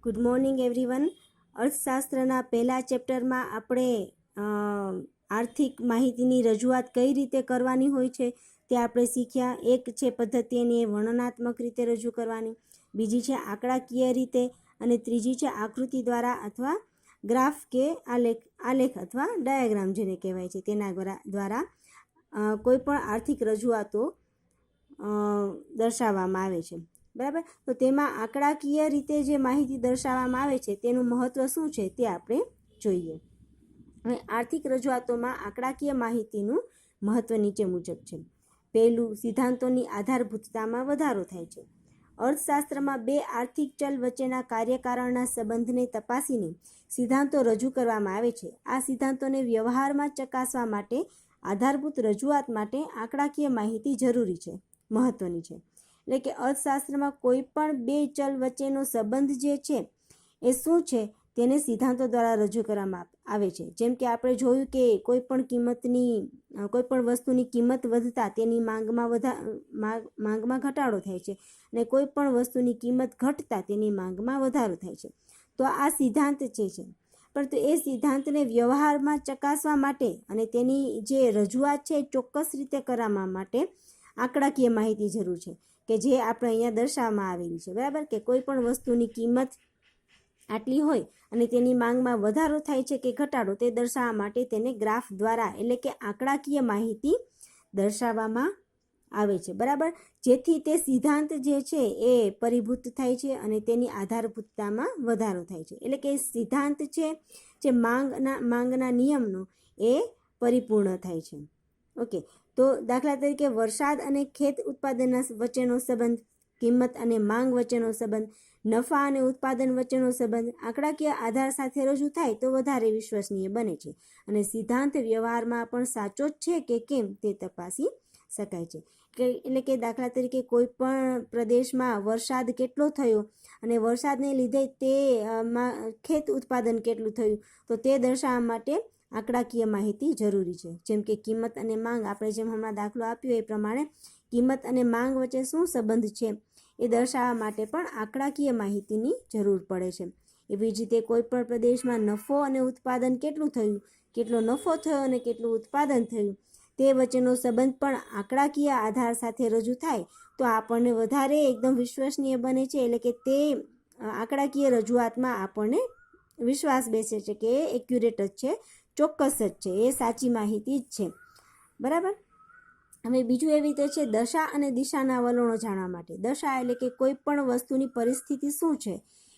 Good morning everyone. અર્થશાસ્ત્રના પહેલા ચેપ્ટરમાં આપણે આર્થિક માહિતીની રજૂઆત કઈ રીતે કરવાની હોય છે તે આપણે શીખ્યા. એક છે પદ્ધતિ એની વર્ણનાત્મક રીતે રજૂ કરવાની, બીજી છે આંકડાકીય રીતે, અને ત્રીજી છે આકૃતિ દ્વારા અથવા ગ્રાફ કે આલેખ અથવા ડાયાગ્રામ જેને કહેવાય છે તેના દ્વારા કોઈ પણ આર્થિક રજૂઆતો દર્શાવવામાં આવે છે. બરાબર. તો તેમાં આંકડાકીય રીતે જે માહિતી દર્શાવવામાં આવે છે તેનું મહત્ત્વ શું છે તે આપણે જોઈએ. હવે આર્થિક રજૂઆતોમાં આંકડાકીય માહિતીનું મહત્ત્વ નીચે મુજબ છે. પહેલું, સિદ્ધાંતોની આધારભૂતતામાં વધારો થાય છે. અર્થશાસ્ત્રમાં બે આર્થિક ચલ વચ્ચેના કાર્યકારણના સંબંધને તપાસીને સિદ્ધાંતો રજૂ કરવામાં આવે છે. આ સિદ્ધાંતોને વ્યવહારમાં ચકાસવા માટે આધારભૂત રજૂઆત માટે આંકડાકીય માહિતી જરૂરી છે, મહત્ત્વની છે. એટલે કે અર્થશાસ્ત્રમાં કોઈ પણ બે ચલ વચ્ચેનો સંબંધ જે છે એ શું છે તેને સિદ્ધાંતો દ્વારા રજૂ કરવામાં આવે છે. જેમ કે આપણે જોયું કે કોઈ પણ વસ્તુની કિંમત વધતા તેની માંગમાં ઘટાડો થાય છે, અને કોઈ પણ વસ્તુની કિંમત ઘટતા તેની માંગમાં વધારો થાય છે. તો આ સિદ્ધાંત છે. પરંતુ એ સિદ્ધાંતને વ્યવહારમાં ચકાસવા માટે અને તેની જે રજૂઆત છે એ ચોક્કસ રીતે કરવા માટે આંકડાકીય માહિતી જરૂર છે, કે જે આપણે અહીંયા દર્શાવવામાં આવેલી છે. બરાબર. કે કોઈ પણ વસ્તુની કિંમત આટલી હોય અને તેની માંગમાં વધારો થાય છે કે ઘટાડો તે દર્શાવવા માટે તેને ગ્રાફ દ્વારા એટલે કે આંકડાકીય માહિતી દર્શાવવામાં આવે છે. બરાબર. જેથી તે સિદ્ધાંત જે છે એ પરિભૂત થાય છે અને તેની આધારભૂતતામાં વધારો થાય છે. એટલે કે સિદ્ધાંત છે જે માંગના નિયમનો એ પરિપૂર્ણ થાય છે. ઓકે. તો દાખલા તરીકે વરસાદ અને ખેત ઉત્પાદનના વચ્ચેનો સંબંધ, કિંમત અને માંગ વચ્ચેનો સંબંધ, નફા અને ઉત્પાદન વચ્ચેનો સંબંધ આંકડાકીય આધાર સાથે રજૂ થાય તો વધારે વિશ્વસનીય બને છે, અને સિદ્ધાંત વ્યવહારમાં પણ સાચો જ છે કે કેમ તે તપાસી શકાય છે. એટલે કે દાખલા તરીકે કોઈ પણ પ્રદેશમાં વરસાદ કેટલો થયો અને વરસાદને લીધે તે ખેત ઉત્પાદન કેટલું થયું તો તે દર્શાવવા માટે આંકડાકીય માહિતી જરૂરી છે. જેમ કે કિંમત અને માંગ, આપણે જેમ હમણાં દાખલો આપ્યો એ પ્રમાણે કિંમત અને માંગ વચ્ચે શું સંબંધ છે એ દર્શાવવા માટે પણ આંકડાકીય માહિતીની જરૂર પડે છે. એવી જ રીતે કોઈ પણ પ્રદેશમાં નફો અને ઉત્પાદન કેટલું થયું, કેટલો નફો થયો અને કેટલું ઉત્પાદન થયું તે વચ્ચેનો સંબંધ પણ આંકડાકીય આધાર સાથે રજૂ થાય તો આપણને વધારે એકદમ વિશ્વસનીય બને છે. એટલે કે તે આંકડાકીય રજૂઆતમાં આપણને વિશ્વાસ બેસે છે કે એ એક્યુરેટ જ છે, ચોક્કસ જ છે, એ સાચી માહિતી જ છે. બરાબર. હવે બીજું એવી રીતે છે દશા અને દિશાના વલણો જાણવા માટે. દશા એટલે કે કોઈ પણ વસ્તુની પરિસ્થિતિ શું છે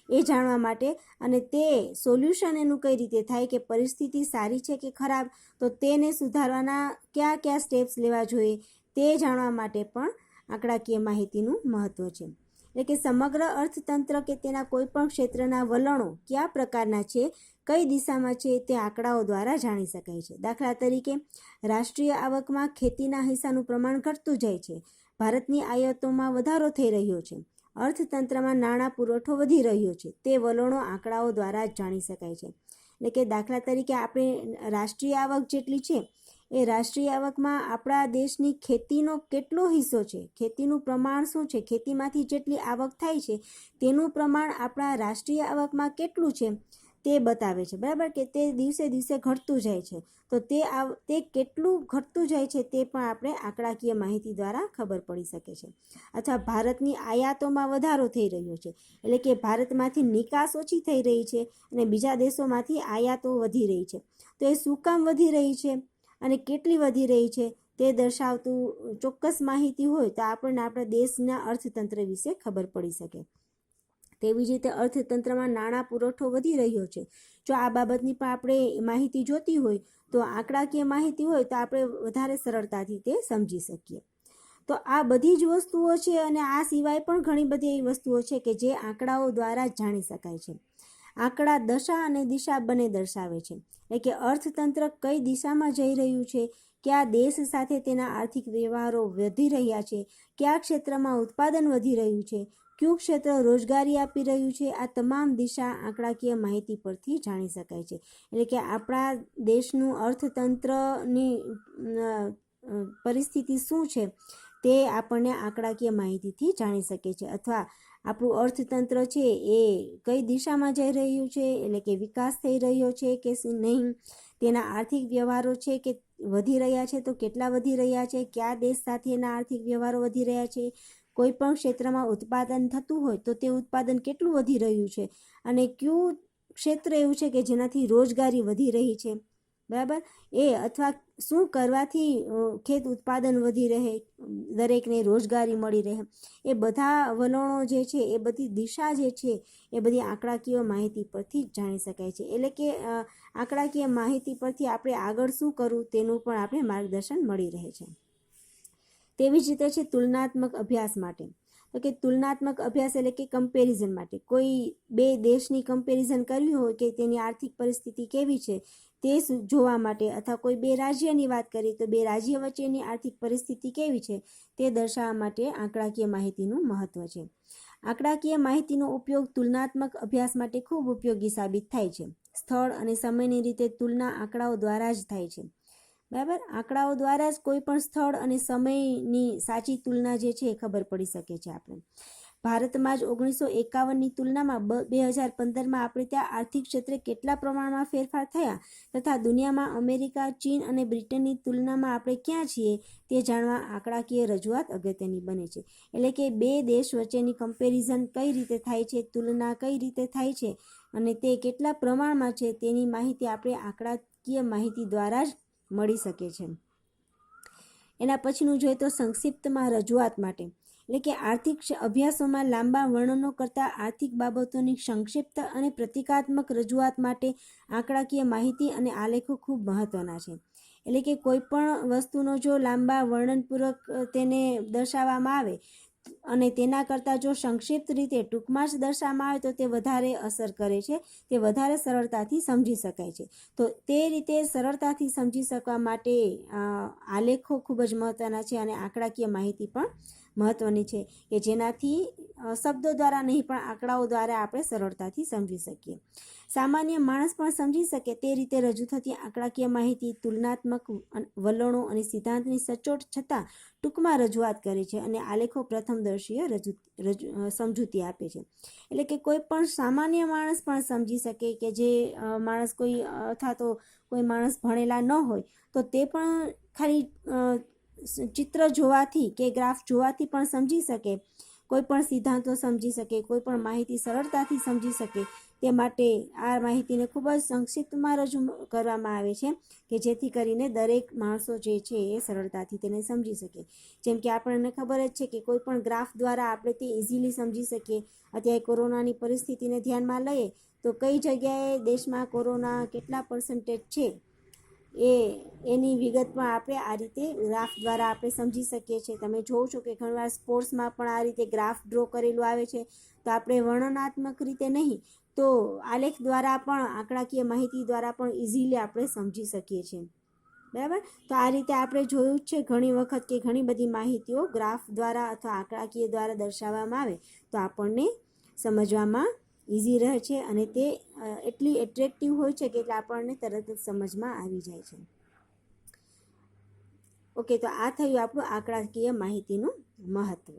એ જાણવા માટે, અને તે સોલ્યુશન એનું કઈ રીતે થાય કે પરિસ્થિતિ સારી છે કે ખરાબ, તો તેને સુધારવાના કયા કયા સ્ટેપ્સ લેવા જોઈએ તે જાણવા માટે પણ આંકડાકીય માહિતીનું મહત્ત્વ છે. એટલે કે સમગ્ર અર્થતંત્ર કે તેના કોઈ પણ ક્ષેત્રના વલણો કયા પ્રકારના છે, કઈ દિશામાં છે તે આંકડાઓ દ્વારા જાણી શકાય છે. દાખલા તરીકે રાષ્ટ્રીય આવકમાં ખેતીના હિસ્સાનું પ્રમાણ ઘટતું જાય છે, ભારતની આયાતોમાં વધારો થઈ રહ્યો છે, અર્થતંત્રમાં નાણાં પુરવઠો વધી રહ્યો છે, તે વલણો આંકડાઓ દ્વારા જ જાણી શકાય છે. એટલે કે દાખલા તરીકે આપણે રાષ્ટ્રીય આવક જેટલી છે એ રાષ્ટ્રીય આવકમાં આપણા દેશની ખેતીનો કેટલો હિસ્સો છે, ખેતીનું પ્રમાણ શું છે, ખેતીમાંથી જેટલી આવક થાય છે તેનું પ્રમાણ આપણા રાષ્ટ્રીય આવકમાં કેટલું છે તે બતાવે છે. બરાબર. કે તે દિવસે દિવસે ઘટતું જાય છે, તો તે કેટલું ઘટતું જાય છે તે પણ આપણે આંકડાકીય માહિતી દ્વારા ખબર પડી શકે છે. અથવા ભારતની આયાતોમાં વધારો થઈ રહ્યો છે, એટલે કે ભારતમાંથી નિકાસ ઓછી થઈ રહી છે અને બીજા દેશોમાંથી આયાતો વધી રહી છે, તો એ શું કામ વધી રહી છે અને કેટલી વધી રહી છે તે દર્શાવતું ચોક્કસ માહિતી હોય તો આપણને આપણા દેશના અર્થતંત્ર વિશે ખબર પડી શકે. તેવી જ રીતે અર્થતંત્રમાં નાણાં પુરવઠો વધી રહ્યો છે, જો આ બાબતની પણ આપણે માહિતી જોતી હોય તો આંકડાકીય માહિતી હોય તો આપણે વધારે સરળતાથી તે સમજી શકીએ. તો આ બધી જ વસ્તુઓ છે, અને આ સિવાય પણ ઘણી બધી એવી વસ્તુઓ છે કે જે આંકડાઓ દ્વારા જાણી શકાય છે. આંકડા દશા અને દિશા બંને દર્શાવે છે. એટલે કે અર્થતંત્ર કઈ દિશામાં જઈ રહ્યું છે, કયા દેશ સાથે તેના આર્થિક વ્યવહારો વધી રહ્યા છે, કયા ક્ષેત્રમાં ઉત્પાદન વધી રહ્યું છે, કયું ક્ષેત્ર રોજગારી આપી રહ્યું છે, આ તમામ દિશા આંકડાકીય માહિતી પરથી જાણી શકાય છે. એટલે કે આપણા દેશનું અર્થતંત્રની પરિસ્થિતિ શું છે તે આપણને આંકડાકીય માહિતીથી જાણી શકે છે, અથવા આપણું અર્થતંત્ર છે એ કઈ દિશામાં જઈ રહ્યું છે, એટલે કે વિકાસ થઈ રહ્યો છે કે નહીં, તેના આર્થિક વ્યવહારો છે કે વધી રહ્યા છે તો કેટલા વધી રહ્યા છે, કયા દેશ સાથે એના આર્થિક વ્યવહારો વધી રહ્યા છે, કોઈ પણ ક્ષેત્રમાં ઉત્પાદન થતું હોય તો તે ઉત્પાદન કેટલું વધી રહ્યું છે, અને કયું ક્ષેત્ર એવું છે કે જેનાથી રોજગારી વધી રહી છે, બરાબર, એ અથવા શું કરવાથી ખેત ઉત્પાદન વધી રહે, દરેકને રોજગારી મળી રહે, એ બધા વલણો જે છે, એ બધી દિશા જે છે એ બધી આંકડાકીય માહિતી પરથી જ જાણી શકાય છે. એટલે કે આંકડાકીય માહિતી પરથી આપણે આગળ શું કરવું તેનું પણ આપણે માર્ગદર્શન મળી રહે છે. તેવી જ રીતે છે તુલનાત્મક અભ્યાસ માટે. તો કે તુલનાત્મક અભ્યાસ એટલે કે કમ્પેરિઝન માટે, કોઈ બે દેશની કમ્પેરિઝન કરવી હોય કે તેની આર્થિક પરિસ્થિતિ કેવી છે તે જોવા માટે, અથવા કોઈ બે રાજ્યની વાત કરીએ તો બે રાજ્ય વચ્ચેની આર્થિક પરિસ્થિતિ કેવી છે તે દર્શાવવા માટે આંકડાકીય માહિતીનું મહત્વ છે. આંકડાકીય માહિતીનો ઉપયોગ તુલનાત્મક અભ્યાસ માટે ખૂબ ઉપયોગી સાબિત થાય છે. સ્થળ અને સમયની રીતે તુલના આંકડાઓ દ્વારા જ થાય છે, બરાબર. આંકડાઓ દ્વારા જ કોઈ પણ સ્થળ અને સમયની સાચી તુલના જે છે એ ખબર પડી શકે છે. આપણે ભારતમાં જ 1951ની તુલનામાં 2015માં આપણે ત્યાં આર્થિક ક્ષેત્રે કેટલા પ્રમાણમાં ફેરફાર થયા, તથા દુનિયામાં અમેરિકા, ચીન અને બ્રિટનની તુલનામાં આપણે ક્યાં છીએ તે જાણવા આંકડાકીય રજૂઆત અગત્યની બને છે. એટલે કે બે દેશ વચ્ચેની કમ્પેરિઝન કઈ રીતે થાય છે, તુલના કઈ રીતે થાય છે અને તે કેટલા પ્રમાણમાં છે તેની માહિતી આપણે આંકડાકીય માહિતી દ્વારા જ મળી શકે છે. એના પછીનું જોઈએ તો સંક્ષિપ્તમાં રજૂઆત માટે, એટલે કે આર્થિક અભ્યાસોમાં લાંબા વર્ણનો કરતાં આર્થિક બાબતોની સંક્ષિપ્ત અને પ્રતિકાત્મક રજૂઆત માટે આંકડાકીય માહિતી અને આલેખો ખૂબ મહત્વના છે. એટલે કે કોઈ પણ વસ્તુનો જો લાંબા વર્ણનપૂર્વક તેને દર્શાવવામાં આવે અને તેના કરતાં જો સંક્ષિપ્ત રીતે ટૂંકમાં જ દર્શાવવામાં આવે તો તે વધારે અસર કરે છે, તે વધારે સરળતાથી સમજી શકાય છે. તો તે રીતે સરળતાથી સમજી શકવા માટે આલેખો ખૂબ જ મહત્ત્વના છે અને આંકડાકીય માહિતી પણ મહત્ત્વની છે કે જેનાથી શબ્દો દ્વારા નહીં પણ આંકડાઓ દ્વારા આપણે સરળતાથી સમજી શકીએ. સામાન્ય માણસ પણ સમજી શકે તે રીતે રજૂ થતી આંકડાકીય માહિતી તુલનાત્મક વલણો અને સિદ્ધાંતની સચોટ છતાં ટૂંકમાં રજૂઆત કરે છે અને આલેખો પ્રથમદર્શીય સમજૂતી આપે છે. એટલે કે કોઈ પણ સામાન્ય માણસ પણ સમજી શકે કે જે માણસ કોઈ અથવા તો કોઈ માણસ ભણેલા ન હોય તો તે પણ ખાલી ચિત્ર જોવાથી કે ગ્રાફ જોવાથી પણ સમજી શકે, કોઈ પણ સિદ્ધાંતો સમજી શકે, કોઈ પણ માહિતી સરળતાથી સમજી શકે. તે માટે આ માહિતીને ખૂબ જ સંક્ષિપ્તમાં રજૂ કરવામાં આવે છે કે જેથી કરીને દરેક માણસો જે છે એ સરળતાથી તેને સમજી શકે. જેમ કે આપણને ખબર જ છે કે કોઈ પણ ગ્રાફ દ્વારા આપણે તે ઇઝીલી સમજી શકીએ. અત્યારે કોરોનાની પરિસ્થિતિને ધ્યાનમાં લઈએ તો કઈ જગ્યાએ દેશમાં કોરોના કેટલા પર્સન્ટેજ છે એની વિગત પણ આપણે આ રીતે ગ્રાફ દ્વારા આપણે સમજી શકીએ છીએ. તમે જોવો છો કે ઘણીવાર સ્પોર્ટ્સમાં પણ આ રીતે ગ્રાફ ડ્રો કરેલું આવે છે. તો આપણે વર્ણનાત્મક રીતે નહીં તો આલેખ દ્વારા પણ આંકડાકીય માહિતી દ્વારા પણ ઇઝીલી આપણે સમજી શકીએ છીએ, બરાબર. તો આ રીતે આપણે જોયું જ છે ઘણી વખત કે ઘણી બધી માહિતીઓ ગ્રાફ દ્વારા અથવા આંકડાકીય દ્વારા દર્શાવવામાં આવે તો આપણને સમજવામાં ઇઝી રહે છે અને તે એટલી એટ્રેક્ટિવ હોય છે કે એટલે આપણને તરત જ સમજમાં આવી જાય છે. ઓકે, તો આ થયું આપણું આંકડાકીય માહિતીનું મહત્ત્વ.